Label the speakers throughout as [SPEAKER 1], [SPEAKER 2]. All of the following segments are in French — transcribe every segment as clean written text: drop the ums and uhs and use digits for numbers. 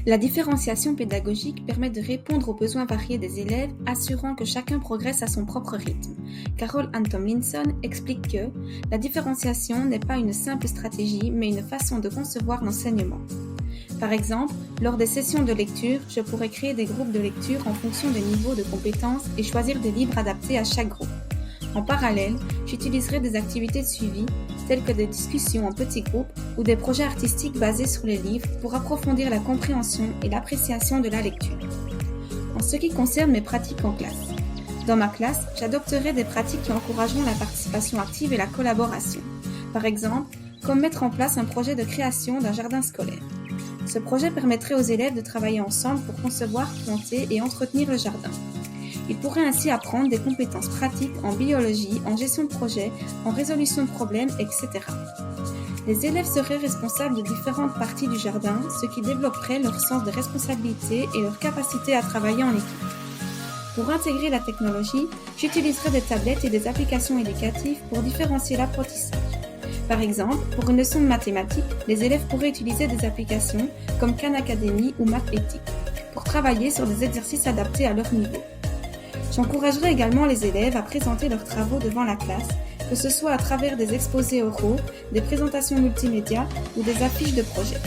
[SPEAKER 1] La différenciation pédagogique permet de répondre aux besoins variés des élèves, assurant que chacun progresse à son propre rythme. Carol Ann Tomlinson explique que la différenciation n'est pas une simple stratégie, mais une façon de concevoir l'enseignement. Par exemple, lors des sessions de lecture, je pourrais créer des groupes de lecture en fonction des niveaux de compétences et choisir des livres adaptés à chaque groupe. En parallèle, j'utiliserai des activités de suivi, telles que des discussions en petits groupes ou des projets artistiques basés sur les livres pour approfondir la compréhension et l'appréciation de la lecture. En ce qui concerne mes pratiques en classe, dans ma classe, j'adopterai des pratiques qui encourageront la participation active et la collaboration. Par exemple, comme mettre en place un projet de création d'un jardin scolaire. Ce projet permettrait aux élèves de travailler ensemble pour concevoir, planter et entretenir le jardin. Ils pourraient ainsi apprendre des compétences pratiques en biologie, en gestion de projet, en résolution de problèmes, etc. Les élèves seraient responsables de différentes parties du jardin, ce qui développerait leur sens de responsabilité et leur capacité à travailler en équipe. Pour intégrer la technologie, j'utiliserai des tablettes et des applications éducatives pour différencier l'apprentissage. Par exemple, pour une leçon de mathématiques, les élèves pourraient utiliser des applications comme Khan Academy ou Mathétique pour travailler sur des exercices adaptés à leur niveau. J'encouragerai également les élèves à présenter leurs travaux devant la classe, que ce soit à travers des exposés oraux, des présentations multimédia ou des affiches de projet.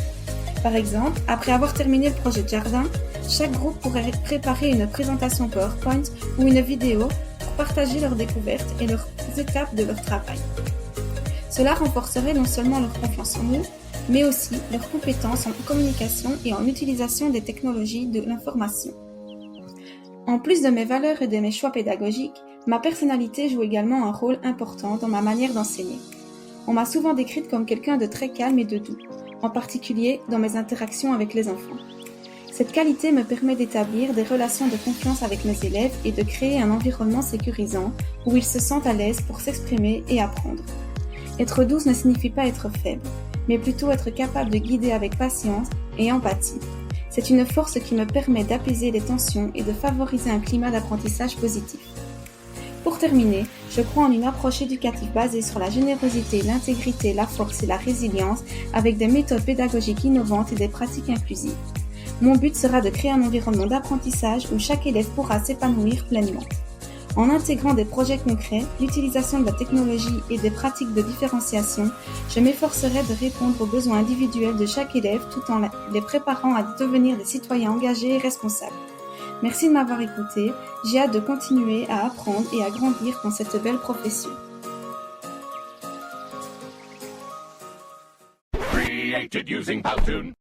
[SPEAKER 1] Par exemple, après avoir terminé le projet de jardin, chaque groupe pourrait préparer une présentation PowerPoint ou une vidéo pour partager leurs découvertes et leurs étapes de leur travail. Cela renforcerait non seulement leur confiance en eux, mais aussi leurs compétences en communication et en utilisation des technologies de l'information. En plus de mes valeurs et de mes choix pédagogiques, ma personnalité joue également un rôle important dans ma manière d'enseigner. On m'a souvent décrite comme quelqu'un de très calme et de doux, en particulier dans mes interactions avec les enfants. Cette qualité me permet d'établir des relations de confiance avec mes élèves et de créer un environnement sécurisant où ils se sentent à l'aise pour s'exprimer et apprendre. Être douce ne signifie pas être faible, mais plutôt être capable de guider avec patience et empathie. C'est une force qui me permet d'apaiser les tensions et de favoriser un climat d'apprentissage positif. Pour terminer, je crois en une approche éducative basée sur la générosité, l'intégrité, la force et la résilience avec des méthodes pédagogiques innovantes et des pratiques inclusives. Mon but sera de créer un environnement d'apprentissage où chaque élève pourra s'épanouir pleinement. En intégrant des projets concrets, l'utilisation de la technologie et des pratiques de différenciation, je m'efforcerai de répondre aux besoins individuels de chaque élève tout en les préparant à devenir des citoyens engagés et responsables. Merci de m'avoir écouté, j'ai hâte de continuer à apprendre et à grandir dans cette belle profession.
[SPEAKER 2] Created using Powtoon.